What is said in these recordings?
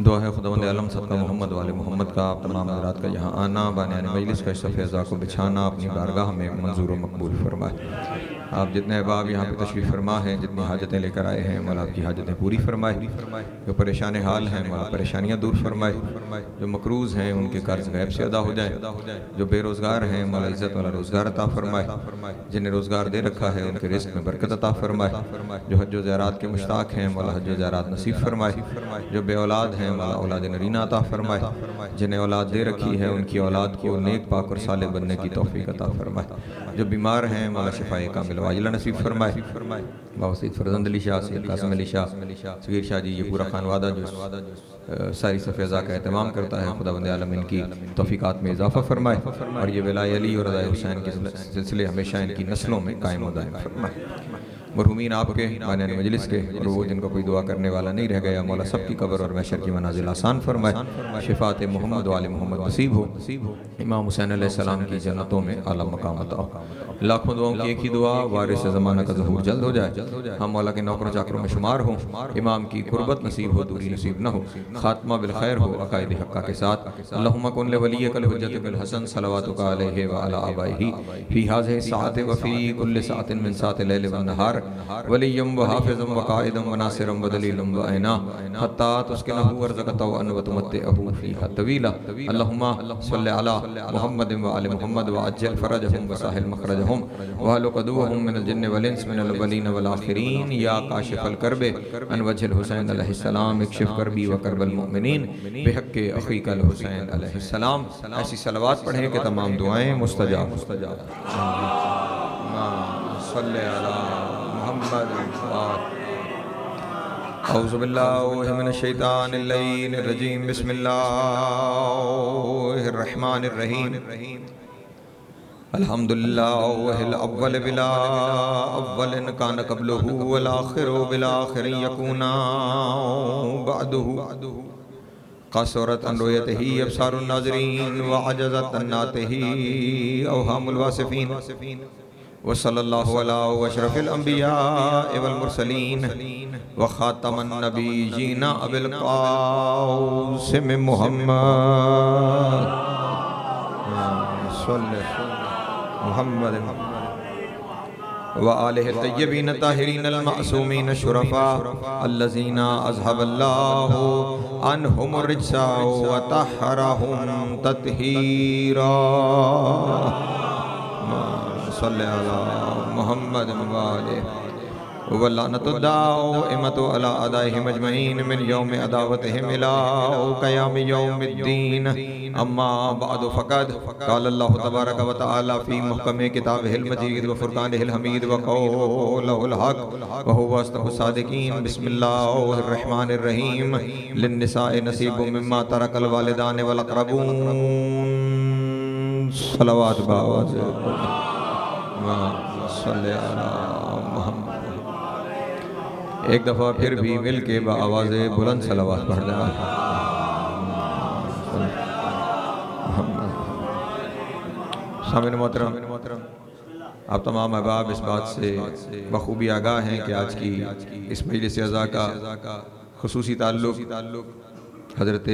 दुआ है खुदावंद आलम सदका मोहम्मद वाले मोहम्मद का आप तमाम हज़रात का यहाँ आना बानियान मजलिस का फैज़ा को बिछाना अपनी बारगाह में मंजूर व मकबूल फरमाए। आप जितने अहबाब यहाँ पे तशरीफ़ फरमा हैं, जितनी हाजतें लेकर आए हैं, मौला आपकी हाजतें पूरी फरमाए। जो परेशान हाल हैं मौला परेशानियाँ दूर फरमाए। जो मकरूज़ हैं उनके कर्ज गैब से अदा हो जाए। जो बेरोज़गार हैं मौला इज़्ज़त वाला रोज़गार अता फरमाए। जिन्हें रोज़गार दे रखा है उनके रिज़्क़ में बरकत अता फरमाए। जो हज व ज़ियारत के मुश्ताक हैं मौला हज व ज़ियारत नसीब फरमाए। जो बे औलाद हैं मौला औलाद नरीना अता फरमाए। जिन्हें औलाद दे रखी है उनकी औलाद को नेक पाक और साले बनने की तौफीक अता फरमाए। जो बीमार हैं मौला शिफाए कामिल वाजिला नसीब फरमाए। बाबा सईद फरजंद अली शाह, सैयद कासिम अली शाह, सगीर शाह जी, ये पूरा खानवादा जो सारी सफ़ेज़ा का एहतमाम करता है, खुदावंद आलम इनकी तौफीकात में इजाफ़ा फरमाए और ये विलाय अली और रज़ाए हुसैन के सिलसिले हमेशा इनकी नस्लों में कायम व दायम फरमाए। मरहूमीन आपके बानियान मजलिस के और वो जिनको कोई दुआ करने वाला नहीं रह गया मौला सबकी कब्र और महशर की मनाजिल आसान फरमाए। शिफात मोहम्मद वाले मोहम्मद नसीब हो। इमाम हुसैन अलैहिस्सलाम की जन्नतों में आला मकाम अता। लाखों दुआओं की एक ही दुआ, वारिस ज़माना का ज़हूर जल्द हो जाए, हम मौला के नौकरों चाकरों में शुमार हों, इमाम की कुर्बत नसीब हो, दूरी नसीब न हो, खात्मा बिल खैर हो अकायद हक्का के साथ। अल्लाहुम्मा कुन ले वलियकल हुज्जत बिल हसन सलवातुका अलैहि व अला आबाइही फी हाज़िहि साअति व फी कुल्लि साअतिन मिन साअति लैल व नहार वलिय्यम व हाफ़िज़म व क़ाइदम व नासिरम व दलीलम व ऐना हत्ता तुस्किनहु वर्ज़क़तहु अन व तुमत्तिअहु फ़ीहा तवीला। अल्लाहुम्मा सल्लि अला मुहम्मद व आलि मुहम्मद व अज्जिल फ़रजहुम व साहिल मख़रजहुम वहल क़दूअहुम मिनल जिन्न वल इंस मिनल अव्वलीन वल आख़िरीन या काशिफ़ल कर्ब अन वजहिल हुसैन अलैहिस्सलाम इक्शिफ़ कर्बी व कर्बल मुमिनीन बिहक़्क़ि अख़ीकल हुसैन अलैहिस्सलाम। ऐसी सलवात पढ़ें कि तमाम दुआएं मुस्तजाब। सल्ले अला औज़ु बिल्लाहि मिनश शैतानिर रजीम बिस्मिल्लाहिर रहमानिर रहीम। अल्हम्दुलिल्लाहिल अव्वल बिला अव्वलिन कान क़ब्लहु वल आख़िरु बिल आख़िरि यकूना बअदहु क़सरत अन रुयतिही अब्सारुन नाज़रीन व अजज़त अन नातिही अवहामुल वासिफ़ीन व सल्लल्लाहु अला अशरफिल अंबिया वल मुरसलीन व ख़ातमन नबिय्यीन अबिल क़ासिम मुहम्मद मुहम्मद व आलिहि तय्यबीन ताहिरीन अल मासूमीन शुरफा अल्लज़ीना अज़हबल्लाहु अन्हुमुर रिज्सा व तहहरहुम तत्हीरा। सल्ले अला मुहम्मद व आलिहि व लानतुल्लाहि इमतु अला अदाइहिम अजमईन मिन यौम अदावतिहिम इला क़याम यौमिद्दीन। अम्मा बअद फ़क़द क़ाल अल्लाहु तबारक व तआला फ़ी मुहकम किताबिहिल मजीद व फ़ुरक़ानिहिल हमीद व क़ौलिहिल हक़ व हुवा अस्दक़ुस सादिक़ीन। बिस्मिल्लाहिर रहमानिर रहीम। लिन्निसाइ नसीबुम मिम्मा तरकल वालिदान वल अक़रबून। सलावत बावज़ सल्ले अला मुहम्मद। एक दफ़ा फिर भी मिल के आवाज़ बुलंद सलावत पढ़ जाए। सामिन मोहतरम, आप तमाम अहबाब इस बात से बखूबी आगाह हैं कि आज की इस मजलिस अज़ा का खुसूसी ताल्लुक़ हज़रत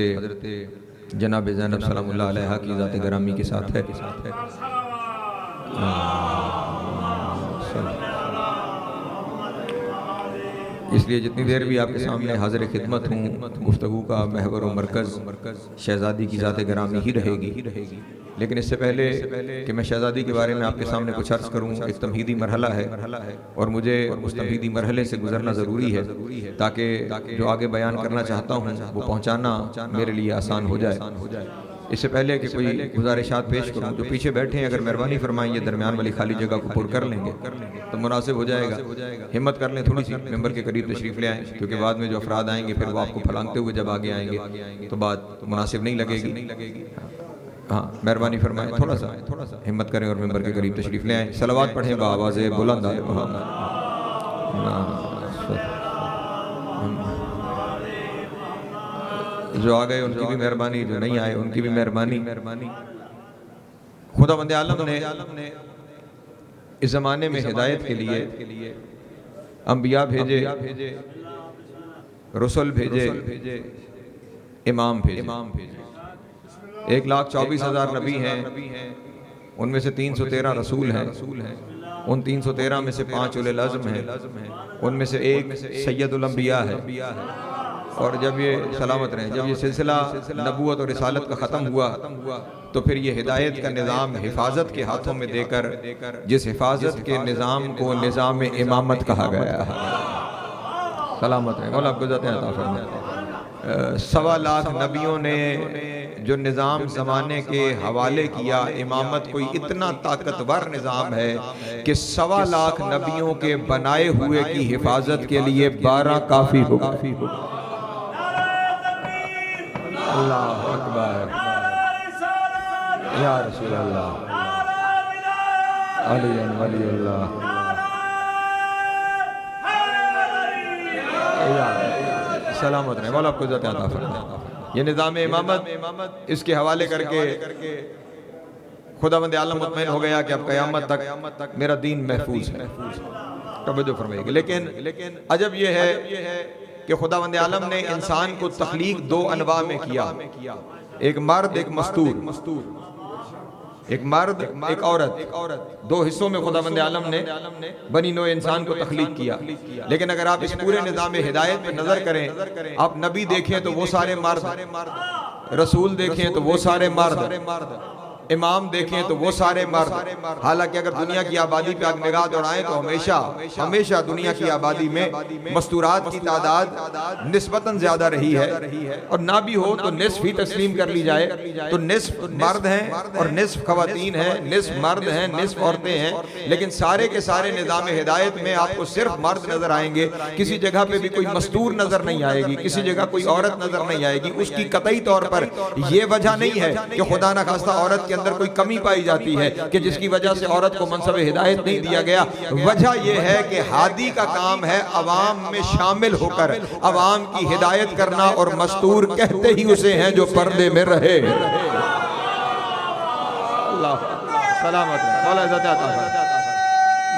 जनाब ज़ैनब सलामुल्लाह अलैहा की ज़ात ग्रामी के साथ है। इसलिए जितनी देर भी आपके सामने हाज़िर खिदमत हूँ, गुफ्तगू का महवर व मरकज़ शहज़ादी की ज़ात ग्रामी ही रहेगी। लेकिन इससे पहले कि मैं शहज़ादी के बारे में आपके सामने कुछ अर्ज़ करूँ, एक तमहीदी मरहला है और मुझे उस तमहीदी मरहले से गुज़रना ज़रूरी है ताकि जो आगे बयान करना चाहता हूँ वो पहुँचाना मेरे लिए आसान हो जाए। इससे पहले कि कोई गुजारिशात पेश करूँ, जो पीछे बैठे हैं अगर मेहरबानी फरमाएं ये दरमियान वाली खाली जगह को पुर कर लेंगे तो मुनासिब हो जाएगा। हिम्मत कर लें थोड़ी सी, मेंबर के करीब तशरीफ़ ले आएँ, क्योंकि बाद में जो अफराद आएंगे फिर वो आपको फलांगते हुए जब आगे आएंगे तो बात मुनासिब नहीं लगेगी। हाँ, मेहरबानी फरमाएं थोड़ा सा हिम्मत करें और मेंबर के करीब तशरीफ़ ले आएँ। सलावत पढ़ें बावाज़ बुलंद। जो आ गए उनकी भी मेहरबानी, जो नहीं आए उनकी भी मेहरबानी। खुदावंद आलम ने इस ज़माने में हिदायत के लिए अंबिया भेजे, रसूल भेजे, इमाम भेजे। 1,24,000 नबी हैं, उनमें से 313 रसूल हैं। उन 313 में से 5 उलुल अज़्म हैं, उनमें से एक सैयदुल अंबिया है। और जब ये सलामत रहे, जब ये सिलसिला नबूवत और रिसालत का ख़त्म हुआ तो फिर ये हिदायत का निज़ाम हिफाजत के हाथों में देकर, जिस हिफाजत के निज़ाम को निज़ाम इमामत कहा गया है, सलामत रहे, मौला आपको ज़ाते अता फरमाए। 1.25 लाख नबियों ने जो निज़ाम ज़माने के हवाले किया, इमामत कोई इतना ताकतवर निज़ाम है कि 1.25 लाख नबियों के बनाए हुए की हिफाजत के लिए 12 काफ़ी होगा। अल्लाह अकबर, या रसूल अल्लाह, अली वली अल्लाह, सलामत रहे, मौला आपको इज़्ज़त अता फरमाए। ये निज़ाम इमामत इसके हवाले करके खुदावंद आलम मुतमईन हो गया कि अब क़यामत तक मेरा दीन महफूज है। तवज्जो फरमाइएगा। लेकिन अजब ये है कि खुदावंद आलम ने इंसान को तख्लीक 2 अनवा में किया, एक मर्द एक मस्तूर, एक मर्द एक औरत, 2 हिस्सों में खुदावंद आलम ने बनी नौ इंसान को तख्लीक किया। लेकिन अगर आप इस पूरे निज़ाम हिदायत पे नजर करें, आप नबी देखें तो वो सारे मर्द, रसूल देखें तो वो सारे मर्द, इमाम देखें तो वो सारे मर्द। हालांकि अगर दुनिया की आबादी पे आप निगाह दौड़ाएं तो हमेशा दुनिया की आबादी में मस्तूरात की तादाद निस्बतन ज्यादा रही है, और ना भी हो तो निस्फ ही तस्लीम कर ली जाए तो निस्फ मर्द हैं और निस्फ खवातीन हैं, निस्फ मर्द हैं निस्फ औरतें हैं। लेकिन सारे के सारे निज़ाम हिदायत में आपको सिर्फ मर्द नजर आएंगे, किसी जगह पे भी कोई मस्तूर नजर नहीं आएगी, किसी जगह कोई औरत नजर नहीं आएगी। उसकी कतई तौर पर यह वजह नहीं है कि खुदा न खास्ता औरत के अंदर कोई कमी पाई जाती है कि जिसकी वजह से औरत को मनसब हिदायत नहीं दिया गया। वजह यह है कि हादी का काम है अवाम में शामिल होकर अवाम की हिदायत करना, और मस्तूर कहते ही उसे हैं जो पर्दे में रहे। अल्लाह सलामत है, मौला इज़्ज़त अता फरमाए।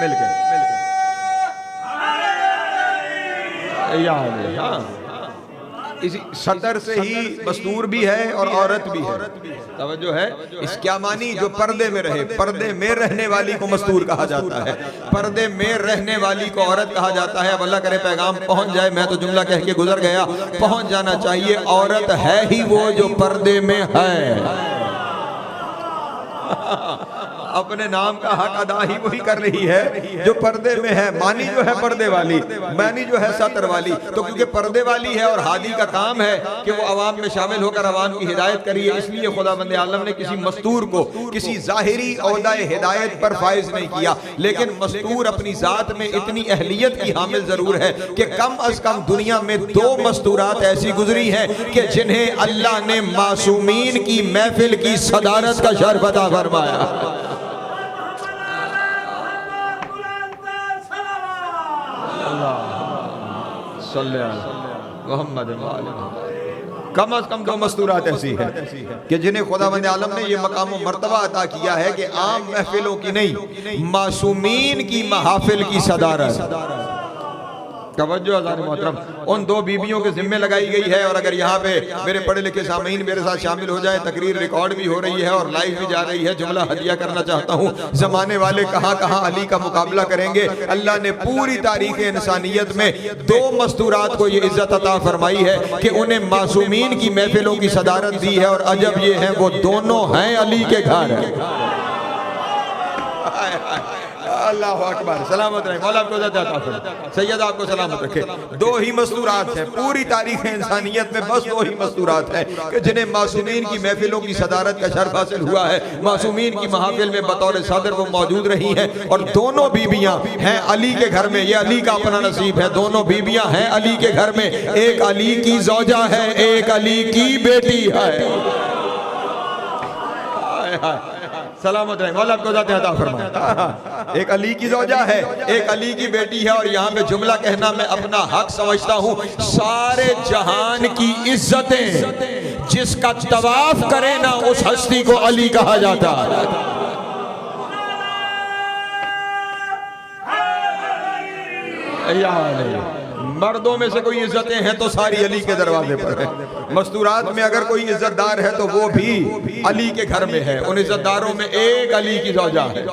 मिलके इसी सतर से ही मस्तूर भी है और औरत भी है। तवज्जो है, इस क्या मानी जो पर्दे में रहे। पर्दे में रहने वाली को मस्तूर कहा जाता है, पर्दे में रहने वाली को औरत कहा जाता है। अब अल्लाह करे पैगाम पहुंच जाए, मैं तो जुमला कह के गुजर गया, पहुंच जाना चाहिए। औरत है ही वो जो पर्दे में है। अपने नाम का हक अदा ही वही कर रही है जो पर्दे में है। मानी जो है पर्दे वाली, मानी जो है सतर वाली। तो क्योंकि पर्दे वाली है और हादी का काम है कि वो अवाम में शामिल होकर अवाम की हिदायत करिए, इसलिए खुदावंद आलम ने किसी मस्तूर को किसी ज़ाहिरी ओहदाए हिदायत पर फाइज नहीं किया। लेकिन मस्तूर अपनी ज़ात में इतनी अहलियत की हामिल जरूर है कि कम अज कम दुनिया में 2 मस्तूरात ऐसी गुजरी हैं कि जिन्हें अल्लाह ने मासूमीन की महफिल की सदारत का शर्फ अता फरमाया। कम अज कम 2 मस्तूरात ऐसी है कि जिन्हें खुदावंद आलम ने यह मकाम व मर्तबा अता किया है कि आम महफिलों की नहीं, मासूमीन की महाफिल की सदारत। तवज्जो अज़ान मोहतरम, उन 2 बीबियों के जिम्मे लगाई गई है। और अगर यहाँ पे मेरे पढ़े लिखे सामीन मेरे साथ शामिल हो जाए, तकरीर रिकॉर्ड भी हो रही है और लाइव भी जा रही है। जुमला हदिया करना चाहता हूँ, जमाने वाले कहाँ कहाँ अली का मुकाबला करेंगे। अल्लाह ने पूरी तारीख इंसानियत में 2 मस्तूरात को ये इज्जत अता फरमाई है कि उन्हें मासूमीन की महफिलों की सदारत दी है। और अजब ये है वो दोनों हैं अली के घर। अल्लाह अकबर, सलामत रहे, मौला आपको इज़्ज़त अता फरमाए, सैयद आपको सलामत रखे। 2 ही मस्तूरात हैं पूरी तारीख इंसानियत में, बस 2 ही मस्तूरात हैं कि जिन्हें मासूमीन की महफिलों की सदारत का शर्फ हासिल हुआ है। मासूमीन की महफिल में बतौर सदर वो मौजूद रही हैं और दोनों बीबियां हैं अली के घर में। ये अली का अपना नसीब है, दोनों बीबियां हैं अली के घर में। एक अली की ज़ौजा है, एक अली की बेटी है। सलामत रहे, मौला आपको ज़ात अता फरमाए। एक अली की ज़ौजा है, एक अली की बेटी है। और यहाँ पे जुमला कहना मैं अपना हक समझता हूँ। सारे जहान की इज्जतें जिसका तवाफ करे ना, उस हस्ती को अली कहा जाता है। मर्दों में से कोई इज्जतें हैं तो सारी अली के दरवाजे पर है। मस्तूरात में अगर कोई इज्जतदार है तो वो भी अली के घर में है। उन इज्जतदारों में एक अली की ज़ौजा है,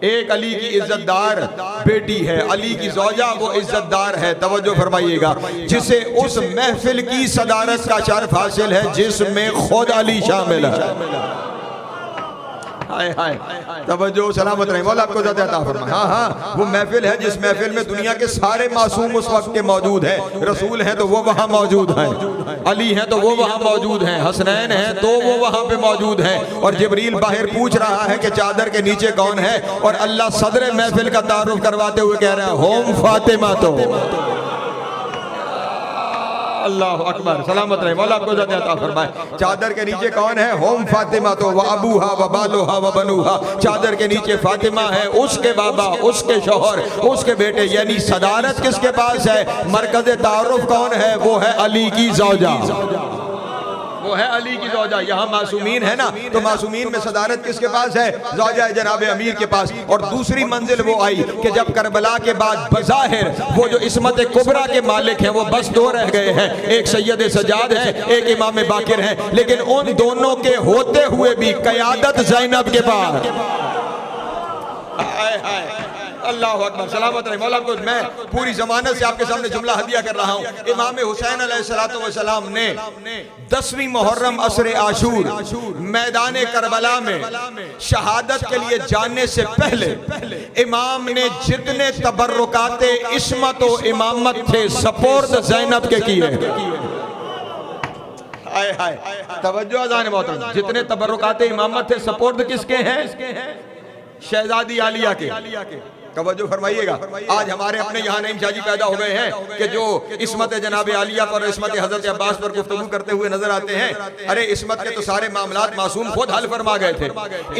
एक अली की इज्जतदार बेटी है। अली की ज़ौजा वो इज्जतदार है। तवज्जो फरमाइएगा, जिसे उस महफिल की सदारत का शर्फ हासिल है जिसमें खुद अली शामिल है। हाय हाय, तवज्जो, सलामत रहे, मौला आपको ज़्यादा अता फरमाए। हाँ हाँ, वो महफिल है जिस महफिल में दुनिया के सारे मासूम उस वक्त के मौजूद हैं। रसूल हैं तो वो वहाँ मौजूद हैं, अली हैं तो वो वहाँ मौजूद हैं, हसनैन हैं तो वो वहाँ पे मौजूद हैं। और जिब्रील बाहर पूछ रहा है कि चादर के नीचे कौन है, और अल्लाह सदर महफिल का तारुफ करवाते हुए कह रहा है होम फातिमा। तो अल्लाह अकबर, सलामत रहे, मौला आपको ज़्यादा अता फरमाए। चादर के नीचे कौन है? होम फातिमा। तो व अबूहा व बालुहा व बनुहा, चादर के नीचे फातिमा है, उसके बाबा, उसके शौहर, उसके बेटे। यानी सदारत किसके पास है? मरकज़ तारुफ कौन है? वो है अली की ज़ौजा, वो है अली की ज़ौजा। यहाँ मासूमीन है ना, तो मासूमीन में सदारत किसके पास है? ज़ौजा जनाब अमीर के पास। और दूसरी मंजिल वो आई कि जब करबला के बाद बज़ाहिर वो जो इस्मत कुबरा के मालिक हैं वो बस दो रह गए हैं, एक सैयद सजाद है, एक इमाम बाकिर है। लेकिन उन दोनों के होते हुए भी क़यादत ज़ैनब के पास। हाय हाय, अल्लाह अकबर, सलामत रहे, मौला को। मैं पूरी जमानत से आपके सामने जुमला हदिया कर रहा हूँ। इमाम हुसैन अलैहिस्सलातु वस्सलाम ने 10वीं मुहर्रम असर आशूर मैदान करबला में शहादत के लिए जाने से पहले इमाम ने जितने तबर्रुकाते इस्मत व इमामत थे सपोर्द ज़ैनब के किए। हाय हाय, तवज्जो अज़ान मोहतरम, जितने तबर्रुकाते इमामत थे सपोर्द किसके हैं? शहजादी आलिया के। तवज्जो फरमाइएगा, आज हमारे अपने यहाँ नईम शाह जी पैदा हो गए हैं कि जो इस्मत जनाब आलिया पर, इस्मत हजरत अब्बास पर गुफ्तगू करते हुए नजर आते हैं। अरे इस्मत के तो सारे मामलात मासूम खुद हल फरमा गए थे।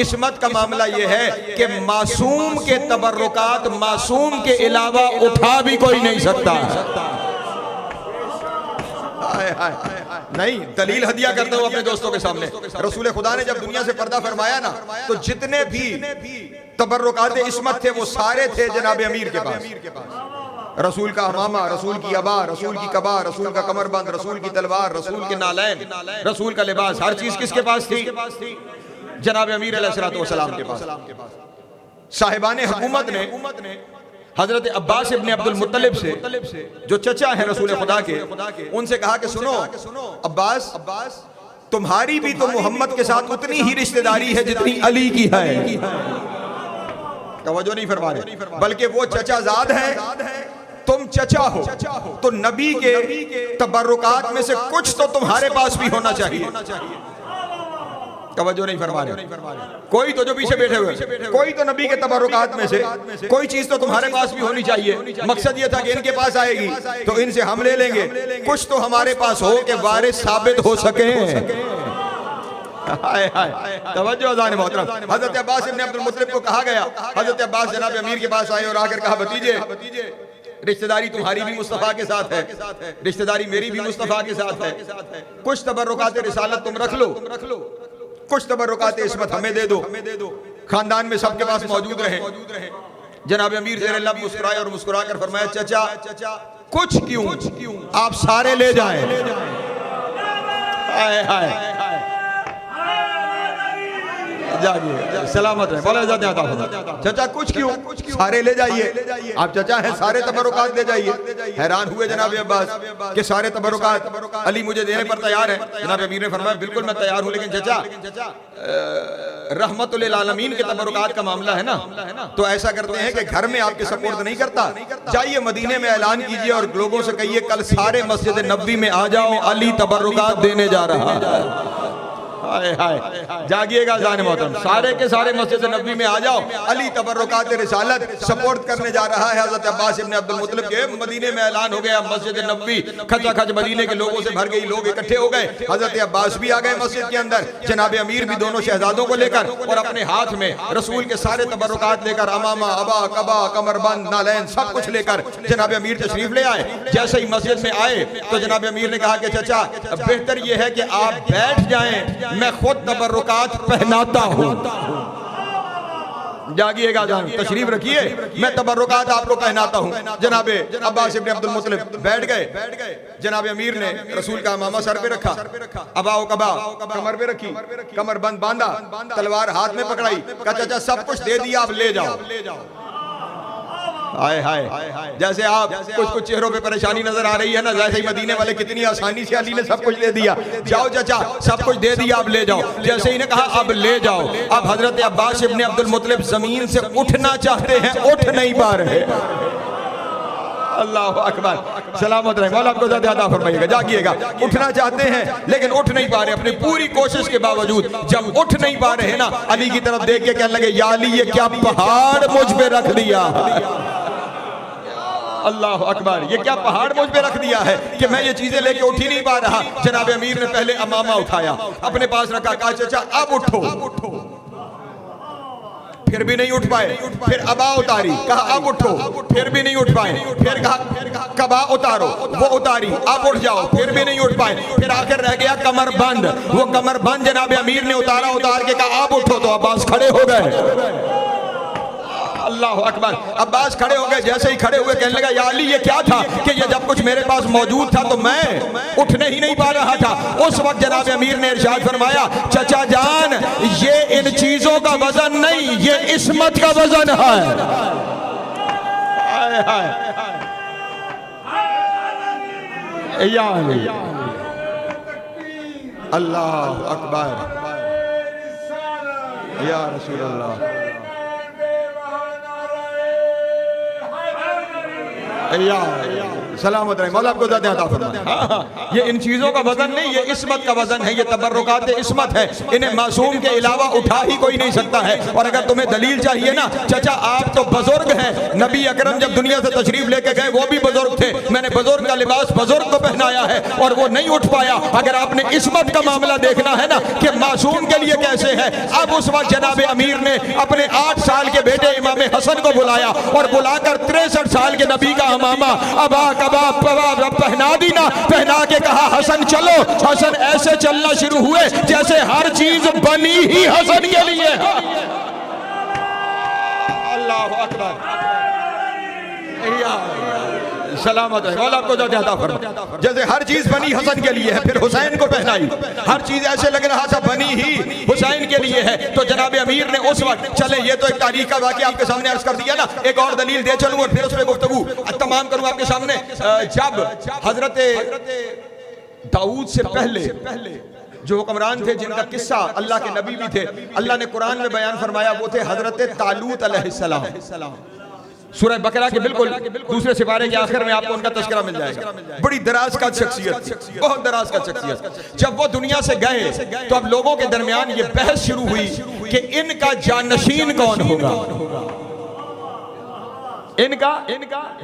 इस्मत का मामला यह है कि मासूम के तबर्रुकात मासूम के अलावा उठा भी कोई नहीं सकता। नहीं, दलील हदिया करता हूं अपने दोस्तों के सामने। रसूल खुदा ने जब दुनिया से पर्दा फरमाया ना, तो जितने भी तबर्रुकात इस्मत थे वो सारे थे जनाब अमीर के पास। रसूल का हमामा, रसूल की अबा, रसूल की कबा, रसूल का कमरबंद, रसूल की तलवार, रसूल के नालैन, रसूल का लिबास, हर चीज किसके पास थी? जनाब अमीर अलैहिस्सलातु वस्सलाम के पास। साहिबाने हुकूमत ने हजरत अब्बास इब्ने अब्दुल मुत्तलिब से, जो चचा हैं रसूल खुदा के, उनसे कहा कि सुनो अब्बास, तुम्हारी भी तो मोहम्मद के साथ उतनी ही रिश्तेदारी है जितनी अली की है। तवज्जो नहीं फरमा रहे, बल्कि वो चचाजाद है, तुम चचा हो, तो नबी के तबर्रुकात में से कुछ तो तुम्हारे पास भी होना चाहिए। तवज्जो नहीं फरमा रहे, कोई तो जो पीछे बैठे हुए, कोई तो नबी के तबर्रुकात में से कोई चीज तो तुम्हारे पास भी होनी चाहिए। मकसद ये था कि इनके पास आएगी तो इनसे हम ले लेंगे, कुछ तो हमारे पास हो कि वारिस साबित हो सके। हाय हाय, तवज्जो अज़ान मोहतरम। हजरत अब्बास इब्ने अब्दुल मुत्तलिब को कहा गया, हजरत अब्बास जनाब अमीर के पास आए और आकर कहा भतीजे, रिश्तेदारी तुम्हारी भी मुस्तफा के साथ है, रिश्तेदारी मेरी भी मुस्तफा के साथ है, कुछ तबर्रुकात रिसालत तुम रख लो, कुछ तबर्रुकात इस्मत हमें दे दो, खानदान में सबके पास मौजूद रहे। जनाब अमीर ज़ेर लब मुस्कुराए और मुस्कुरा कर फरमाया, चचा कुछ क्यों, आप सारे ले जाएं। हाय हाय, जाइए, सलामत रहे, बोला जाते हैं चचा कुछ क्यों, सारे ले जाइए। आप चचा हैं, सारे तबर्रुकात ले जाइए। हैरान हुए जनाब अब्बास कि सारे तबर्रुकात अली मुझे देने पर तैयार है। जनाब अमीर ने फरमाया बिल्कुल मैं तैयार हूँ, लेकिन चचा रहमतुल आलमीन के तबर्रुकात का मामला है ना, तो ऐसा करते हैं कि घर में आपके सपोर्ट नहीं करता, जाइए मदीने में ऐलान कीजिए और लोगों से कहिए कल सारे मस्जिद नबवी में आ जाओ, अली तबर्रुकात देने जा रहा है। हाय हाय, जागिएगा जाने मोहतरम, सारे के सारे मस्जिद नबवी में आ जाओ, अली तबर्रुकात रिसालत सपोर्ट करने जा रहा है। हजरत अब्बास इब्ने अब्दुल मुत्तलिब के मदीने में ऐलान हो गया, मस्जिद नबवी खचाखच मदीने के लोगों से भर गई, लोग इकट्ठे हो गए। हजरत अब्बास भी आ गए मस्जिद के अंदर, जनाब अमीर भी दोनों शहजादों को लेकर और अपने हाथ में रसूल के सारे तबर्रुकात लेकर, अमामा, अबा, कबा, कमरबंद, नालैन सब कुछ लेकर जनाब अमीर तशरीफ ले आए। जैसे ही मस्जिद में आए तो जनाब अमीर ने कहा कि चचा बेहतर यह है कि आप बैठ जाएं, मैं खुद तबर्रुकात पहनाता हूं। जागिएगा जान, तशरीफ रखिए, मैं तबर्रुकात आपको पहनाता हूँ। जनाबे अब्बास इब्न अब्दुल मुत्तलिब बैठ गए, जनाबे अमीर ने रसूल का इमामा सर पे रखा, अबाओ कबा कमर पे रखी, कमर बंद बांधा, तलवार हाथ में पकड़ाई, कहा चाचा सब कुछ दे दिया, अब ले जाओ। हाय हाय, जैसे आप कुछ चेहरों पे परेशानी नजर आ रही है ना, जैसे ही मदीने वाले कितनी आसानी से अली ने सब कुछ दे दिया, जाओ चाचा सब कुछ दे दिया, अब ले जाओ। जैसे ही ने कहा अब ले जाओ, अब हजरत अब्बास इब्न अब्दुल मुत्तलिब जमीन से उठना चाहते हैं, उठ नहीं पा रहे। अल्लाह अकबर, सलामत रहे, मौला आपको ज़्यादा फरमाइएगा। जागिएगा, उठना चाहते हैं लेकिन उठ नहीं पा रहे, अपनी पूरी कोशिश के बावजूद जब उठ नहीं पा रहे ना, अली की तरफ देख के कहने लगे, या अली ये क्या पहाड़ मुझ पे रख दिया। अल्लाह अकबर, ये क्या पहाड़ मुझ पे रख दिया है कि मैं ये चीजें लेके उठ ही नहीं पा रहा। जनाब अमीर ने पहले अमामा उठाया, अपने पास रखा, कहा चाचा अब उठो, फिर भी नहीं उठ पाए। फिर अबा उतारी, कहा अब उठो, फिर भी नहीं उठ पाए। फिर कहा कबा उतारो, वो उतारी, अब उठ जाओ, फिर भी नहीं उठ पाए। फिर आखिर रह गया कमर बंद, वो कमर बंद जनाब अमीर ने उतारा, उतार के कहा अब उठो, तो अब्बास खड़े हो गए। अल्लाह अकबर, अब्बास खड़े हो गए। जैसे ही खड़े हुए कहने लगा, या अली ये क्या था कि ये जब कुछ मेरे पास मौजूद था तो मैं उठने ही नहीं पा रहा था। उस वक्त जनाब अमीर ने इरशाद फरमाया, चचा जान ये इन चीजों का वजन नहीं, ये इस्मत का वजन है। या अली, अल्लाह अकबर, या रसूल अल्लाह, सलामत रहे, मौला आपको ज़्यादा अता फरमाए। ये इन चीज़ों का वजन नहीं, ये इस्मत का वजन है, ये तबर्रुकात इस्मत है, इन्हें मासूम के अलावा उठा ही कोई नहीं सकता है। और अगर तुम्हें दलील चाहिए ना चाचा, आप तो बुजुर्ग हैं, नबी अकरम जब दुनिया से तशरीफ लेके गए वो भी बुजुर्ग थे, मैंने बुजुर्ग का लिबास बुजुर्ग को पहनाया है और वो नहीं उठ पाया। अगर आपने इस्मत का मामला देखना है ना कि मासूम के लिए कैसे है, अब उस वक्त जनाब अमीर ने अपने 8 साल के बेटे इमाम हसन को बुलाया और बुलाकर 63 साल के नबी का इमामा अबा कबा पहना दी ना, पहना के कहा हसन चलो। हसन ऐसे चलना शुरू हुए जैसे हर चीज बनी ही हसन के लिए। अल्लाह अकबर, सलामत है, मौला आपको ज़्यादा फरमाए। जैसे हर चीज बनी हसन के लिए है, फिर हुसैन को पहनाई, हर चीज ऐसे लग रहा था बनी ही हुसैन के लिए है। तो जनाब अमीर ने उस वक्त, चले ये तो एक तारीख का वाक़या आपके सामने अर्ज कर दिया ना, एक और दलील दे चलूं और फिर उसमें गुफ्तगू तमाम करूं आपके सामने। जब हजरत दाऊद से पहले जो हुक्मरान थे जिनका किस्सा अल्लाह के नबी भी थे, अल्लाह ने कुरान में बयान फरमाया, वो थे हजरत तालूत अलैहिस्सलाम। सूरह बकरा के बिल्कुल दूसरे सिपारे के आखिर में आपको उनका तज़किरा मिल जाएगा। बड़ी दराज का शख्सियत, बहुत दराज का शख्सियत। जब वो दुनिया से गए तो अब लोगों के दरमियान ये बहस शुरू हुई कि इनका जानशीन कौन होगा, इनका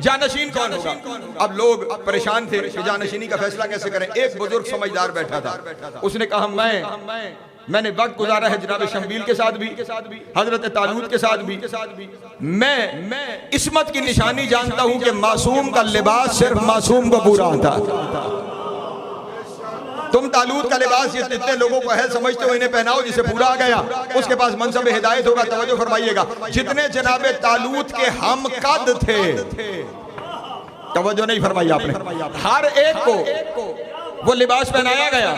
जानशीन कौन होगा। अब लोग परेशान थे कि जानशीनी का फैसला कैसे करें। एक बुजुर्ग समझदार बैठा था, उसने कहा मैंने वक्त गुजारा है जनाब शम्बील के साथ भी, हजरत तालूत के साथ भी। मैं इस्मत की निशानी जानता हूं कि मासूम का लिबास सिर्फ मासूम को पूरा आता। तुम तालूत का लिबास जितने लोगों को है समझते हो, इन्हें पहनाओ, जिसे पूरा आ गया उसके पास मनसब हिदायत होगा। तवज्जो फरमाइएगा, जितने जनाबे तालूत के हम कद थे, तवज्जो नहीं फरमाई आपने, हर एक को वो लिबास पहनाया गया।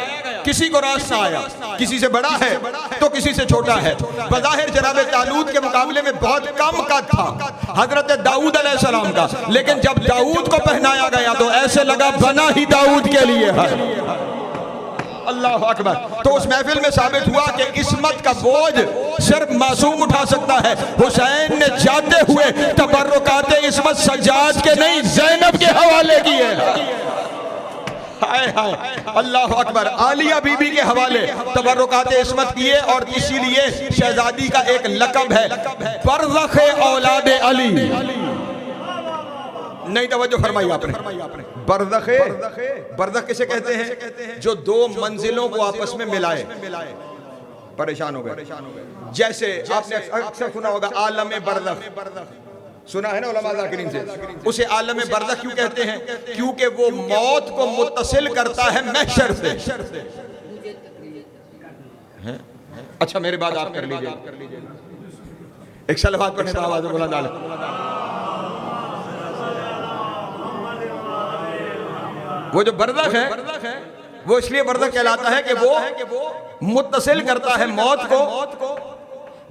किसी को रास ना आया, किसी से बड़ा है तो किसी से छोटा है। बज़ाहिर जनाबे तालूत के मुकाबले में बहुत कम कद था हजरत दाऊद अलैहिस्सलाम का, लेकिन जब दाऊद को पहनाया गया तो ऐसे लगा बना ही दाऊद के लिए है। अल्लाह अकबर। तो उस महफिल में साबित हुआ कि इस्मत का बोझ सिर्फ मासूम उठा सकता है। हुसैन ने जाते हुए तबर्रुकात इस्मत सज्जाद के नहीं, ज़ैनब के हवाले किए। हाय हाय, अल्लाह अकबर। आलिया बीबी के हवाले तबर्रुकात इस्मत किए और इसीलिए शहजादी का एक लक़ब है बरज़ख़े औलाद अली। नहीं तवज्जो फरमाई आपने, बरज़ख़ किसे कहते हैं? जो दो मंजिलों को आपस में मिलाए। परेशान हो गए, जैसे आपने अक्सर सुना होगा आलम बरज़ख़, सुना है ना उलमा ज़ाकिरीन से। उसे आलम बरज़ख़ क्यों कहते हैं? क्योंकि वो मौत को मुत्तसिल करता है महशर से। अच्छा मेरे बाद आप कर लीजिए। एक सलवात पढ़ने का आवाज बुलंद आले। वो जो बरदख है वो इसलिए बरदख कहलाता है कि वो मुत्तसिल करता है मौत को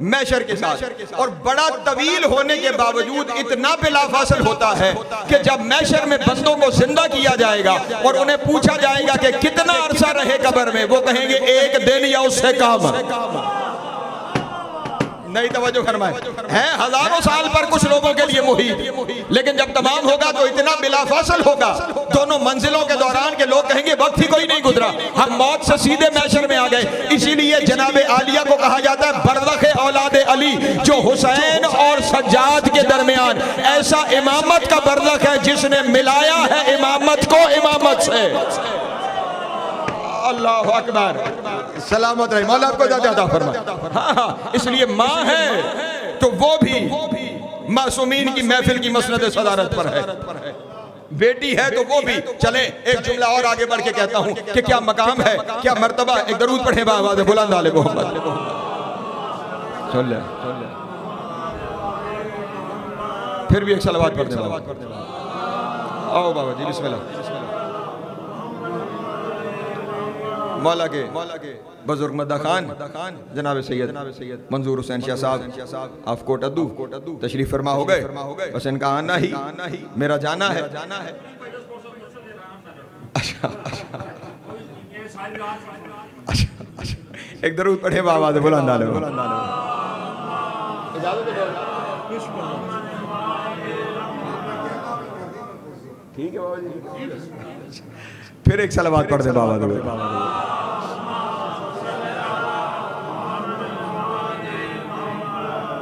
मैशर के साथ, और बड़ा तवील होने के बावजूद इतना बिलाफासिल होता है कि जब मैशर में बंदों को जिंदा किया जाएगा और उन्हें पूछा जाएगा कि कितना अरसा रहे कब्र में, वो कहेंगे एक दिन या उससे कम। नहीं तवज्जो फरमाए, है हजारों साल पर कुछ लोगों के लिए मुहीत, लेकिन जब तमाम होगा तो इतना बिलाफासिल होगा, दोनों मंजिलों के दौरान के लोग कहेंगे वक्त ही कोई नहीं गुजरा, हम मौत से सीधे मैशर में आ गए। इसीलिए जनाबे आलिया को कहा जाता है बरदख औलाद अली, जो हुसैन और सज्जाद के दरमियान ऐसा इमामत का बरदख है जिसने मिलाया है इमामत को इमामत से। अल्लाह अकबर, सलामत रहे, मौला आपको ज्यादा फरमाए। हाँ, इसलिए माँ है तो वो भी मासूमीन की महफिल की मसनद सदारत पर है, बेटी है तो वो भी। चले एक जुमला और आगे बढ़ के कहता हूँ कि क्या मकाम है, क्या मर्तबा। एक दरूद पढ़े बाबा बुलंद आले मोहम्मद। फिर भी एक सलवात पढ़ दे। आओ बाबा जी बिस्मिल्लाह। मौला के बुजुर्ग मद्दा खान जनाब सैयद मंजूर हुसैन शाह साहब ऑफ कोटद्दू तशरीफ फरमा हो गए। बस इनका आना ही मेरा जाना है। अच्छा, एक दरूद पढ़े बाबा बुलंद आले। ठीक है बाबा जी, फिर एक सलवात पढ़ दे बाबा दो।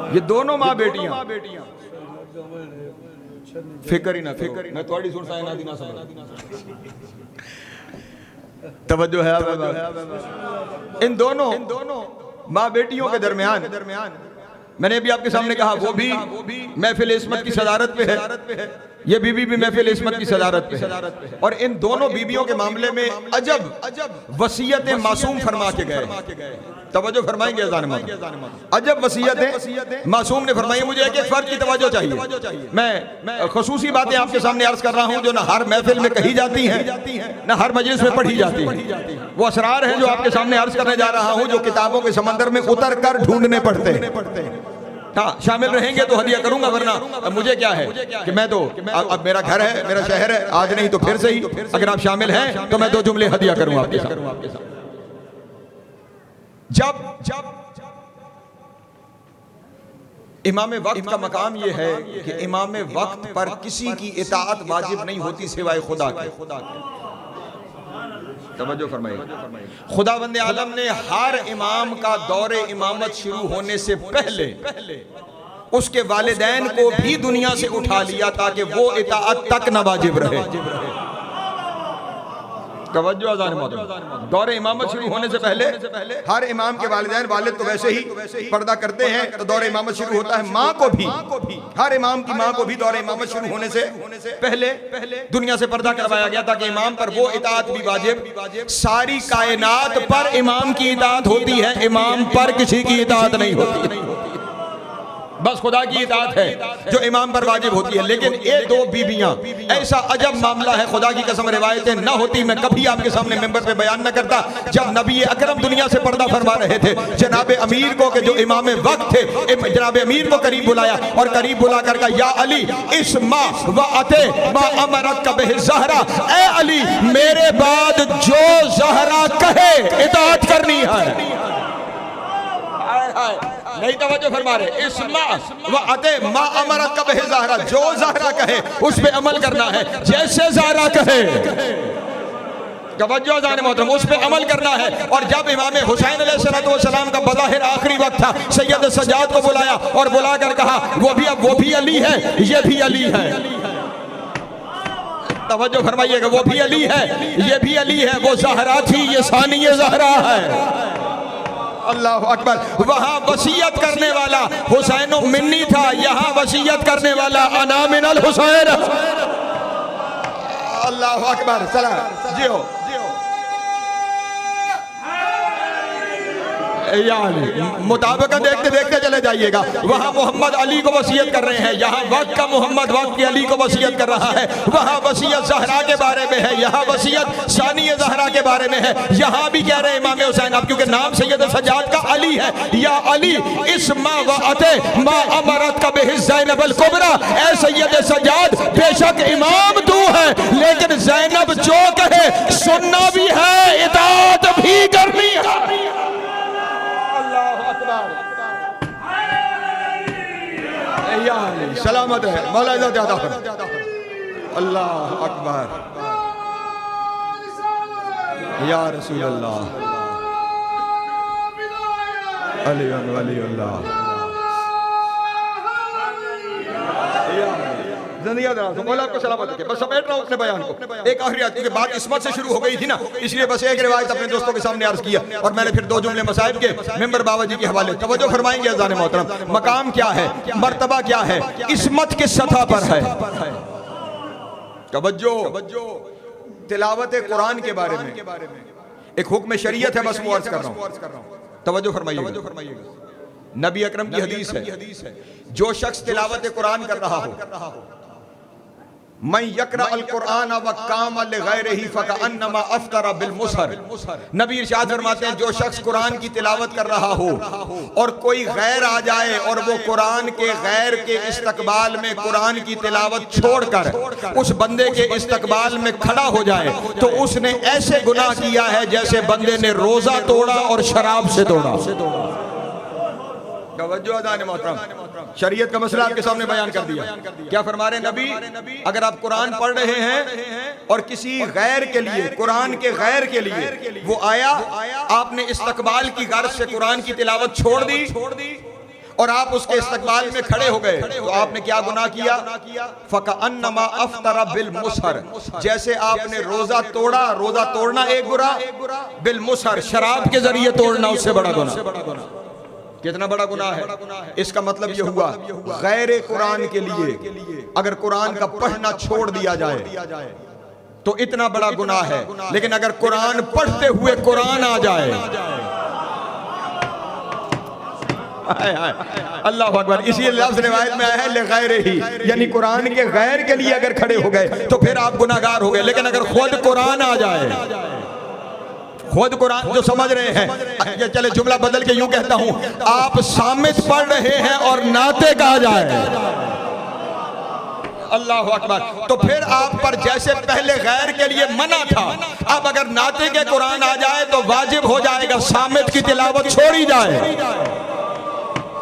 ये दोनों माँ बेटियां फिक्र ही ना करो, मैं थोड़ी सुन साइना दी ना समझ। तवज्जो है इन दोनों माँ बेटियों के दरमियान मैंने अभी आपके सामने कहा वो भी महफिल इस्मत की सदारत पे है, ये बीबी भी महफिल इस्मत की सदारत पे है। और इन दोनों बीबियों के मामले में अजब वसीयतें मासूम फरमा के गए। तवज्जो फरमाएंगे अजब वसीयतें मासूम ने फरमाई। मुझे एक फर्ज की तवज्जो चाहिए। मैं खुसूसी बातें आपके सामने अर्ज कर रहा हूं जो ना हर महफिल में कही जाती हैं ना हर मजलिस में पढ़ी जाती हैं। वो असरार हैं जो आपके सामने अर्ज करने जा रहा हूं, जो किताबों के समंदर में उतर कर ढूंढने पड़ते हैं। हाँ, शामिल रहेंगे तो हदिया करूंगा, वरना मुझे क्या है कि मैं तो अब मेरा घर है, मेरा शहर है, आज नहीं तो फिर से ही अगर आप शामिल हैं तो मैं दो जुमले हदिया करूंगा आपके साथ। जब इमाम वक्त का मकाम यह है कि इमाम वक्त पर किसी की इताअत वाजिब नहीं होती सिवाय खुदा के। तवज्जो फरमाइए, खुदावंद आलम ने हर इमाम का दौरे इमामत शुरू होने से पहले उसके वालिदैन को भी दुनिया से उठा लिया ताकि वो इताअत तक न वाजिब रहे। तवज्जो अज़ान मौजूद, दौरे इमामत शुरू होने से पहले हर इमाम के वालिदैन, वालिद तो वैसे ही पर्दा करते हैं तो दौरे इमामत शुरू होता है। माँ को भी, हर इमाम की माँ को भी दौरे इमामत शुरू होने से पहले दुनिया से पर्दा करवाया गया ताकि इमाम पर वो इताअत भी वाजिब। सारी कायनात पर इमाम की इताअत होती है, इमाम पर किसी की इताअत नहीं होती। बस खुदा की इताअत है जो इमाम पर वाजिब होती है। लेकिन ये दो बीबियां ऐसा अजब मामला है, खुदा की कसम रिवायतें न होती मैं कभी आपके सामने मेंबर पे बयान न करता। जब नबी अकरम दुनिया से पर्दा फरमा रहे थे, जनाब अमीर को के जो इमाम वक्त थे, जनाब अमीर को करीब बुलाया और करीब बुला कर कहा, या अली इस माँ व अते माँ अमरत का बह ज़हरा, ए अली मेरे बाद जो ज़हरा कहे इताअत करनी है। नहीं तवज्जो फरमा रहे, इस्मा व अते मा अमरत का बह ज़हरा, जो ज़हरा कहे उस पे अमल करना है, जैसे ज़हरा कहे। तवज्जो जाने मोहतरम, उस पे अमल करना है। और जब इमाम हुसैन अलैहिस्सलाम का बज़ाहिर आखिरी वक्त था, सैयद सज्जाद को बुलाया और बुलाकर कहा वो भी अली है, ये भी अली है। तवज्जो फरमाइएगा, वो भी अली है, ये भी अली है। वो ज़हरा थी, ये सानी ज़हरा है। अल्लाह अकबर। वहाँ वसीयत करने वाला हुसैन मिन्नी था, यहाँ वसीयत करने वाला अना मिनल हुसैन। अल्लाह अकबर। चला जियो या मुताबिक देखते देखते चले जाइएगा। वहाँ मोहम्मद अली को वसीयत कर रहे हैं, यहाँ वक्त का मोहम्मद वक्त की अली को वसीयत कर रहा है। वहाँ वसीयत ज़हरा के बारे में है, यहाँ वसीयत सानिया ज़हरा के बारे में है। यहाँ भी कह रहे हैं इमाम हुसैन, अब क्योंकि नाम सैयद सज्जाद का अली है, या अली इस्मा व अते मा अमरत का बेहिस ज़ैनब अल कुबरा, ऐ सैयद सज्जाद बेशक इमाम तू है, लेकिन ज़ैनब जो कहे सुनना भी है, इताअत भी करनी है। अल्लाह अकबर, सलामत है मौला ज़्यादा। अल्लाह अकबर, या रसूल अल्लाह, अली अल्लाह। मौला आपको सलामत रखे। बस समेट रहा हूं अपने बयान को। एक आखिरी बात, क्योंकि बात इस्मत से शुरू हो गई थी ना, इसलिए बस एक रिवायत अपने दोस्तों के सामने अर्ज किया और मैंने फिर दो जुमले मसाइब के मेंबर बाबा जी के हवाले। तवज्जो फरमाएंगे अज़ान मोहतरम, मकाम क्या है, मर्तबा क्या है, इस्मत किस सतह पर है। तवज्जो, तिलावत कुरान के बारे में एक हुक्म शरीयत है, बस वो अर्ज कर रहा हूं। तवज्जो फरमाइएगा। नबी अकरम की हदीस है, जो शख्स तिलावत कुरान कर रहा हो, मैं यकरा अल कुरान व काम लिगैरिही फकअन्नमा अफ्तरा बिल मुसहर। नबी इरशाद फरमाते हैं, जो शख्स कुरान की तिलावत कर रहा हो और कोई गैर आ जाए और वो कुरान के गैर के इस्तकबाल में कुरान की तिलावत छोड़कर उस बंदे के इस्तकबाल में खड़ा हो जाए, तो उसने ऐसे गुनाह किया है जैसे बंदे ने रोजा तोड़ा और शराब से तोड़ा। शरीयत का मसला आपके सामने बयान कर दिया। क्या फरमा रहे नबी, अगर आप कुरान पढ़ रहे हैं और किसी गैर के लिए, कुरान के गैर के लिए वो आया, आपने इस्तकबाल की गर्ज से कुरान की तिलावत छोड़ दी और आप उसके इस्तकबाल में खड़े हो गए, तो आपने क्या गुनाह किया। फकअन्नमा अफ्तरा बिल मुसहर, जैसे आपने रोजा तोड़ा। रोजा तोड़ना एक गुनाह, बिल मुसहर शराब के जरिए तोड़ना उससे बड़ा गुनाह। कितना बड़ा गुनाह है। इसका मतलब यह हुआ, गैर कुरान के लिए अगर कुरान का पढ़ना छोड़ दिया जाए तो इतना बड़ा गुनाह है, लेकिन अगर कुरान पढ़ते हुए कुरान आ जाए, अल्लाह अकबर, इसी लफ्ज़ रिवायत में आया है लिगैरिही, यानी कुरान के गैर के लिए अगर खड़े हो गए तो फिर आप गुनाहगार हो गए। लेकिन अगर खुद कुरान आ जाए, खुद कुरान जो समझ रहे हैं, चले जुमला बदल के यूं कहता हूं, आप सामित पढ़ रहे हैं और नाते कहा जाए, अल्लाह अकबर, तो फिर आप पर जैसे पहले गैर के लिए मना था, अब अगर नाते के कुरान आ जाए तो वाजिब हो जाएगा सामित की तिलावत छोड़ी जाए।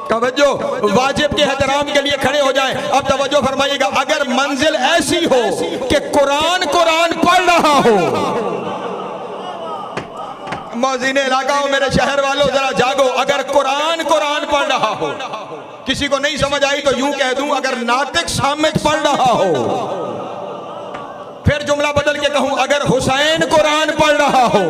तवज्जो, वाजिब के एहतराम के लिए खड़े हो जाए। अब तवज्जो फरमाइएगा, अगर मंजिल ऐसी हो कि कुरान पढ़ रहा हो, मौज़ीन इलाका हो, मेरे शहर वालों जरा जागो, अगर कुरान पढ़ रहा हो, किसी को नहीं समझ आई तो यूं कह दूं, अगर नातिक सामित पढ़ रहा हो, फिर जुमला बदल के कहूं, अगर हुसैन कुरान पढ़ रहा हो,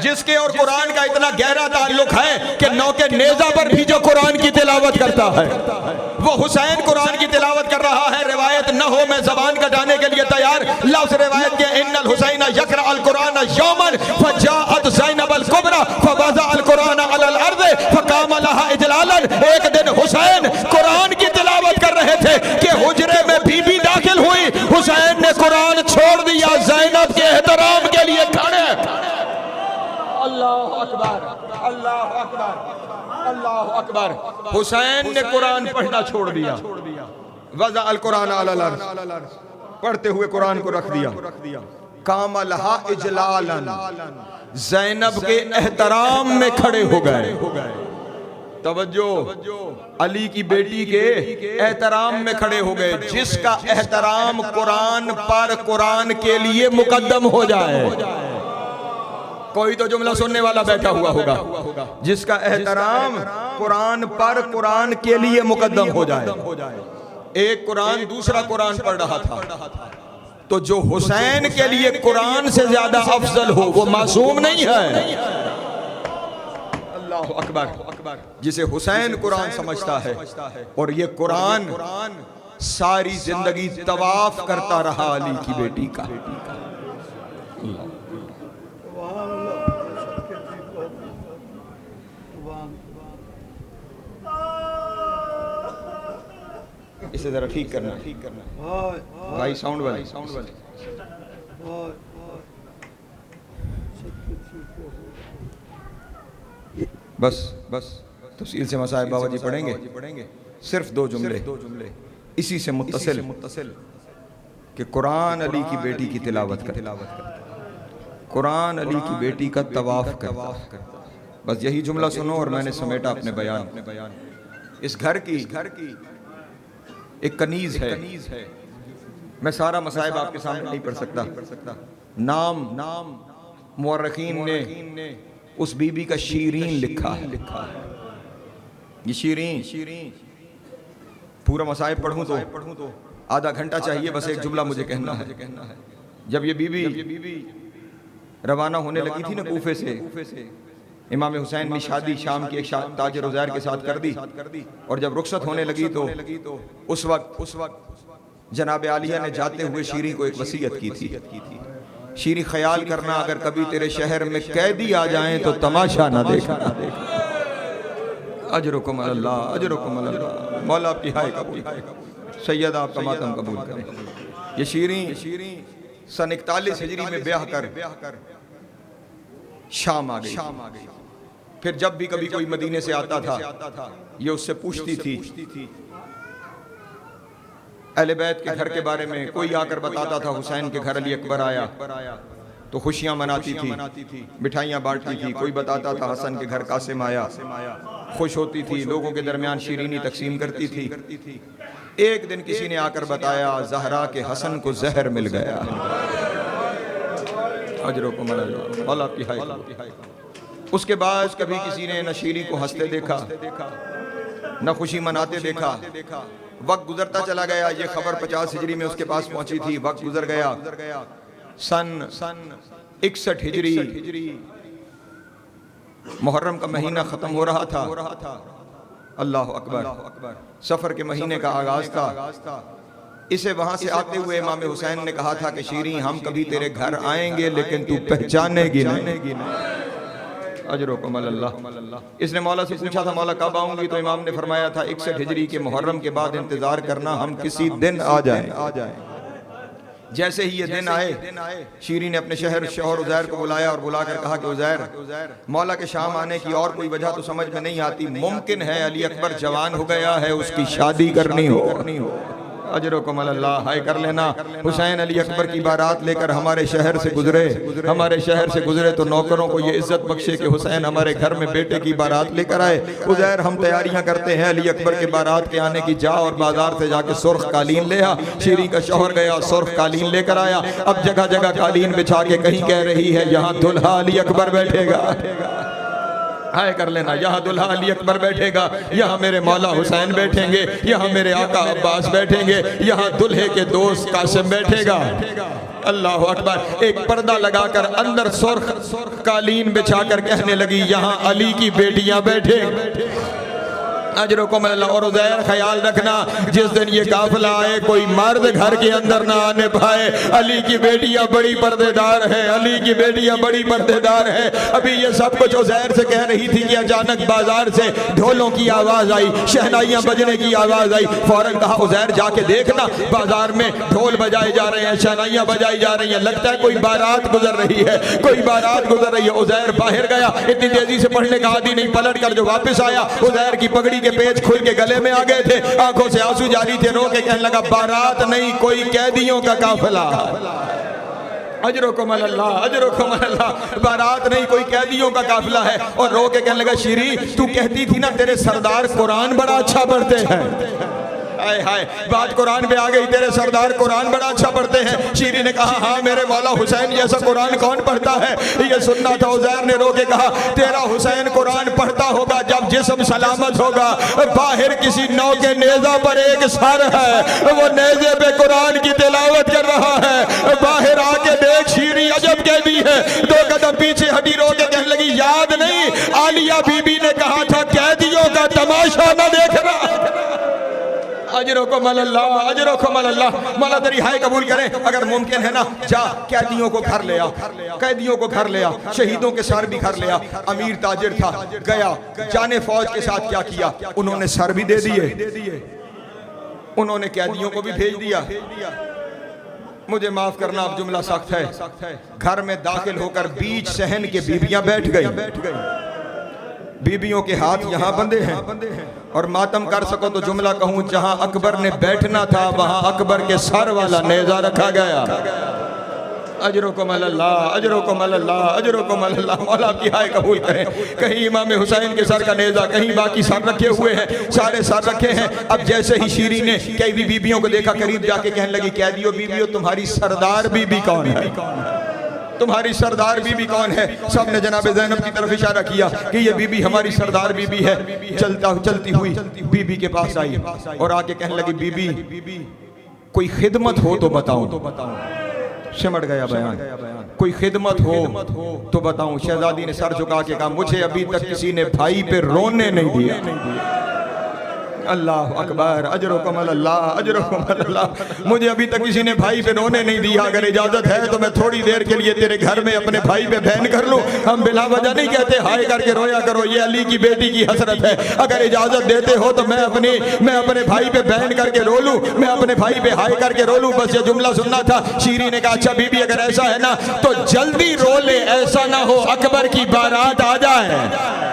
जिसके और कुरान का इतना गहरा ताल्लुक है कि नौके नेजा पर भी जो कुरान की तिलावत करता है, वो हुसैन कुरान की तिलावत कर रहा है। रिवायत न हो, मैं जबान कटाने के लिए तैयार। लफ्ज़ रिवायत के, इन्नल हुसैन यक़रा अल कुरान यौमन फजाअत ज़ैनब अल कुबरा फवज़अ अल कुरान अलल अर्ज़ फक़ाम लहा इजलालन। एक दिन हुसैन कुरान की तिलावत कर रहे थे कि हुजरे में बीबी दाखिल हुई, हुसैन ने कुरान छोड़ दिया, ज़ैनब के एहतराम के लिए खड़े। अल्लाह अकबर, अल्लाह अकबर, अल्लाह अकबर। हुसैन ने कुरान पढ़ना छोड़ दिया, वज़अ अल कुरान अलल अर्ज़, पढ़ते हुए कुरान को रख दिया। कामा लहा इजलालन, ज़ैनब के एहतराम में खड़े हो गए। तवज्जो, अली की बेटी के एहतराम में खड़े हो गए। जिसका एहतराम कुरान पर कुरान के लिए मुकद्दम हो जाए, कोई तो जुमला सुनने वाला बैठा हुआ होगा, जिसका एहतराम कुरान पर कुरान के लिए मुकद्दम हो जाए। एक कुरान दूसरा कुरान पढ़ रहा था, तो जो हुसैन के लिए कुरान से ज्यादा अफजल हो वो मासूम नहीं है। अल्लाह अकबर, जिसे हुसैन कुरान समझता है, और ये कुरान सारी जिंदगी तवाफ करता रहा अली की बेटी का। इसे जरा ठीक करना भाई, साउंड वाले। बस बस तफसील से मसाइब बाबा जी पढ़ेंगे। सिर्फ दो जुमले इसी से मुत्तसिल कि कुरान अली की बेटी की तिलावत कर, कुरान अली की बेटी का तवाफ कर। बस यही जुमला सुनो और मैंने समेटा अपने बयान। इस घर की एक कनीज है। मैं सारा मसाइब आपके सामने नहीं पढ़ सकता। नाम मुअर्रिखीन ने उस बीबी का शीरीन लिखा है। ये शीरीन पूरा मसाइब पढ़ूं तो आधा घंटा चाहिए। बस एक जुमला मुझे कहना है। जब ये बीबी रवाना होने लगी थी ना कूफे से, इमाम हुसैन ने शादी शाम की एक ताजिर उज़ैर के साथ कर दी, और जब रुखसत होने लगी तो उस वक्त जनाब आलिया ने जाते हुए शीरी को एक वसीयत की थी। शीरी, ख्याल करना अगर कभी तेरे शहर में कैदी आ जाएं तो तमाशा ना देखना। अजरुकुम अल्लाह, अजरुकुम अल्लाह। मौला आपकी हाय कबूल, सैयद आपका मातम कबूल करें। ये शीरी सन 41 हिजरी में ब्याह कर शाम आ गई। फिर जब भी कभी कोई मदीने से आता था, ये उससे पूछती थी अहले बैत के घर के बारे में। कोई आकर बताता था हुसैन के घर अली अकबर आया, तो खुशियां मनाती थी, मिठाइयां बांटती थी। कोई बताता था हसन के घर कासिम आया, खुश होती थी, लोगों के दरमियान शीरीनी तकसीम करती थी। एक दिन किसी ने आकर बताया ज़हरा के हसन को जहर मिल गया। अजरुकुम अल्लाह, मौला आपकी हाय। उसके बाद कभी किसी ने न शीरी को हंसते देखा, न खुशी मनाते देखा। वक्त गुजरता चला गया। ये खबर 50 हिजरी में उसके पास पहुंची थी। वक्त गुजर गया। सन 61 हिजरी मुहर्रम का महीना खत्म हो रहा था। अल्लाह अकबर, सफर के महीने का आगाज था। इसे वहां से आते हुए इमाम हुसैन ने कहा था कि शीरी, हम कभी तेरे घर आएंगे लेकिन तू पहचानेगी नहीं। अजरुकुम अल्लाह। इसने मौला से पूछा था मौला कब आऊंगी, तो इमाम ने फरमाया था 61 हिजरी के मुहर्रम के बाद इंतजार करना, हम किसी दिन आ जाएं। जैसे ही ये दिन आए, शीरी ने अपने शौहर उज़ैर को बुलाया और बुलाकर कहा कि उज़ैर, मौला के शाम आने की और कोई वजह तो समझ में नहीं आती। मुमकिन है अली अकबर जवान हो गया है, उसकी शादी करनी हो। अजरुकुम अल्लाह, हाय कर लेना। हुसैन अली अकबर की बारात लेकर हमारे शहर से गुजरे तो नौकरों को ये इज्जत बख्शे कि हुसैन हमारे घर में बेटे की बारात लेकर आए। उज़ैर, हम तैयारियां करते हैं अली अकबर के बारात के आने की। जा और बाजार से जाके सुर्ख कालीन ले आ। शीरी का शौहर गया, सुर्ख कालीन लेकर आया। अब जगह जगह कालीन बिछा के कहीं कह रही है यहाँ दुल्हा अली अकबर बैठेगा। हाय कर लेना, यहाँ दुल्हा अली अकबर बैठेगा, यहाँ मेरे मौला हुसैन बैठेंगे, यहाँ मेरे आका अब्बास बैठेंगे, यहाँ दुल्हे के दोस्त कासिम बैठेगा। अल्लाह अकबर। एक पर्दा लगाकर अंदर सुर्ख कालीन बिछाकर कहने लगी यहाँ अली की बेटियां बैठे। अजरुकुम अल्लाह। और उज़ैर, ख्याल रखना जिस दिन ये काफिला आए कोई मर्द घर के अंदर ना आने पाए। अली की बेटियां बड़ी पर्देदार है, अली की बेटियां बड़ी पर्देदार है। अभी ये सब कुछ उज़ैर से कह रही थी कि अचानक बाजार से ढोलों की आवाज आई, शहनाइयां बजने की आवाज आई। फौरन कहा उज़ैर जाके देखना, बाजार में ढोल बजाए जा रहे हैं, शहनाइयां बजाई जा रही हैं, लगता है कोई बारात गुजर रही है, कोई बारात गुजर रही है। उज़ैर बाहर गया, इतनी तेजी से पढ़ने का आदि नहीं, पलट कर जो वापस आया उज़ैर की पगड़ी के पेच खुल के गले में आ गए थे, आंखों से आंसू जारी थे। रो के कहने लगा बारात नहीं, कोई कैदियों का काफिला। अजरुकुम अल्लाह, अजरुकुम अल्लाह। बारात नहीं, कोई कैदियों का काफिला है। और रो के कहने लगा शीरी, तू कहती थी ना तेरे सरदार कुरान बड़ा अच्छा पढ़ते हैं। हाय हाय, बात कुरान पे आ गई, तेरे सरदार कुरान बड़ा अच्छा पढ़ते हैं। शीरी ने कहा हाँ, मेरे मौला हुसैन जैसा कुरान कौन पढ़ता है, ये सुनना था। उज़ैर ने रो के कहा तेरा हुसैन कुरान पढ़ता होगा जब जिस्म सलामत होगा। बाहर किसी नौ के नेजा पर एक सर है, वो नेजे पे कुरान की तिलावत कर रहा है। बाहर आके देख, शीरी अजब कहती है। 2 कदम पीछे हटी, रो के कहने लगी याद नहीं आलिया बीबी ने कहा था कैदियों का तमाशा न देखना। अजरुकुम अल्लाह, अजरुकुम अल्लाह। मौला तेरी हाय कबूल करे। अगर मुमकिन है ना, जा कैदियों को घर ले आ, कैदियों को घर ले आ, शहीदों के सर भी घर ले आ। अमीर ताजिर था, गया, जाने फौज के साथ क्या किया, उन्होंने सर भी दे दिए, उन्होंने कैदियों को भी भेज दिया। मुझे माफ करना, अब जुमला सख्त है। घर में दाखिल होकर बीच सहन के बीबियां बैठ गई। बीबियों के हाथ यहाँ बंधे हैं और मातम कर सको तो जुमला कहूँ, जहां अकबर ने बैठना था वहां अकबर के सर वाला नेजा रखा गया। अजरुकुम अल्लाह, अजरुकुम अल्लाह, अजरुकुम अल्लाह। मौला आपकी हाय कबूल करें। कहीं इमाम हुसैन के सर का नेजा, कहीं बाकी सर रखे हुए हैं, सारे सर रखे हैं। अब जैसे ही शीरी ने कई बीबियों को देखा, करीब जाके कहने लगी, कैदियों बीबियों, तुम्हारी सरदार बीबी कौन है? तुम्हारी सरदार बीबी कौन है? सबने जनाब ज़ैनब की तरफ इशारा किया कि ये बीबी हमारी सरदार बीबी है। चलती हुई बीबी के पास आई और आके कहने लगी, बीबी कोई खिदमत हो तो बताऊं। सिमट गया बयान। कोई खिदमत हो तो बताऊं। शहजादी ने सर झुका के कहा, मुझे अभी तक किसी ने भाई पे रोने नहीं दिया। अल्लाह अकबर, अजरुकुम अल्लाह, अजरुकुम अल्लाह। मुझे अभी तक किसी ने भाई पे रोने नहीं दिया। अगर इजाजत है तो मैं थोड़ी देर के लिए तेरे घर में अपने भाई पे बहन कर लूं। हम बिला वजह नहीं कहते हाय करके रोया करो, ये अली की बेटी की हसरत है। अगर इजाजत देते हो तो मैं अपने भाई पे बहन करके रो लूं, मैं अपने भाई पे हाय करके रो लूं। बस ये जुमला सुनना था। शीरी ने कहा, अच्छा बीबी अगर ऐसा है ना तो जल्दी रो ले, ऐसा ना हो अकबर की बारात आ जाए।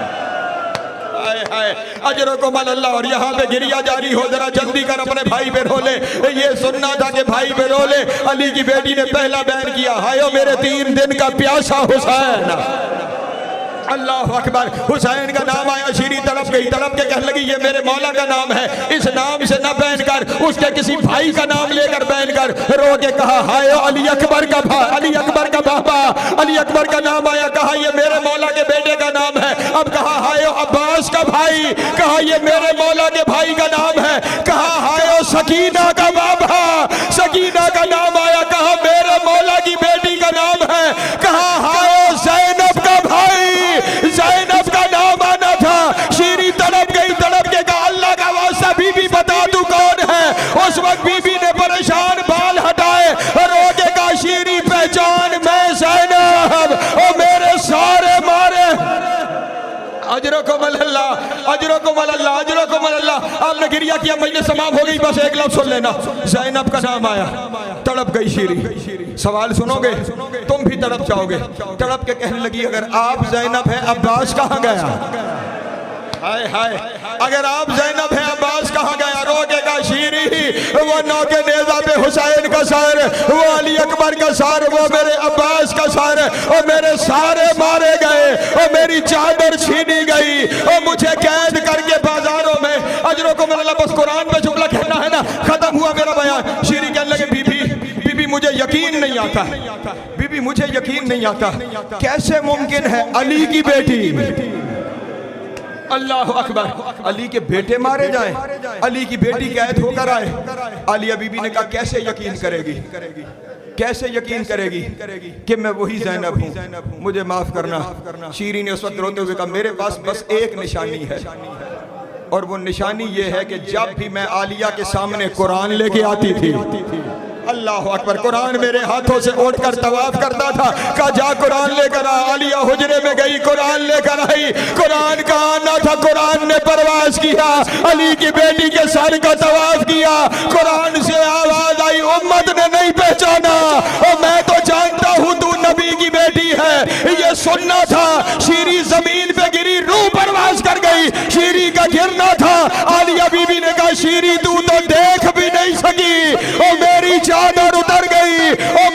अजरुकुम अल्लाह। और यहाँ पे गिरिया जारी हो, जरा जल्दी कर अपने भाई पे रो ले। ये सुनना था कि भाई पे रो ले। अली की बेटी ने पहला बयान किया, हाय मेरे 3 दिन का प्यासा हुसैन। अल्लाह अकबर। हुसैन का नाम आया, शीरी तड़प गई। तड़प के कहने लगी, ये मेरे मौला का नाम है, इस नाम से न बयान कर, उसके किसी भाई का नाम लेकर बयान कर। रो के कहा, हाय अली अकबर का भाई, अली अकबर का बाबा, अली अकबर का नाम आया। कहा ये मेरे मौला के बेटे का नाम है। अब कहा हाय अब्बास का भाई, कहा ये मेरे मौला के भाई का नाम है। कहा हाय सकीना का बाबा, सकीना का नाम आया। कहा मेरे मौला की बेटी का नाम है। कहा हाय ज़ैनब का भाई, ज़ैनब का नाम आना था। शीरी तड़प गई। तड़प के कहा, अल्लाह का वास्ता बीबी बता तू कौन है? उस वक्त बीबी ने परेशान बाल हटाए, रोके का शीरी पहचान, मैं ज़ैनब, और मेरे सारे मारे। अजरुकुम अल्लाह, अजरुकुम अल्लाह, अजरुकुम अल्लाह। आपने गिरिया किया, मजलिस समाप्त हो गई। बस एक लफ्ज़ सुन लेना, ज़ैनब का नाम आया। तड़प गई शीरी। सवाल सुनोगे तुम भी तड़प जाओगे। तड़प के कहने लगी, अगर आप ज़ैनब है अब्बास कहाँ गया? हाय हाय, अगर आप ज़ैनब है अब्बास कहाँ गया? रोकेगा शीरी, वो नौके नेज़ा पे हुसैन का सर, वो अली अकबर का सर, वो मेरे अब्बास का सर, और मेरे सारे मारे गए, और मेरी चादर छीनी गई, और मुझे कैद करके बाजारों में। अजरुकुम अल्लाह। बस कुरान पे जुमला कहना है ना, खत्म हुआ मेरा बयान। शीरी कहने लगे, बीबी मुझे यकीन नहीं आता, बीबी मुझे यकीन नहीं आता, कैसे मुमकिन है अली की बेटी, अल्लाह अकबर, अली के बेटे मारे जाएं, अली की बेटी कैद होकर आए। आलिया बीबी ने कहा, कैसे यकीन करेगी, कैसे यकीन करेगी कि मैं वही ज़ैनब हूँ? मुझे माफ करना। शीरी ने उस वक्त रोते हुए कहा, मेरे पास बस एक निशानी है, और वो निशानी ये है कि जब भी मैं आलिया के सामने कुरान लेके आती थी, अल्लाह अकबर, कुरान मेरे हाथों से उठकर तवाफ करता था। कहा जा कुरान लेकर आ। आलिया हुजरे में गई, कुरान लेकर आई। कुरान का आना था, कुरान ने परवाज किया, अली की बेटी के सर का तवाफ किया। कुरान से आवाज आई, उम्मत ने नहीं पहचाना, और मैं तो जानता हूँ तू नबी की बेटी है। ये सुनना था। शीरी जमीन पे गिरी, रूह परवाज कर गई। शीरी का गिरना था। आलिया बीबी ने कहा, शीरी तू तो देख भी नहीं सकी, और मेरी चादर उतर गई, और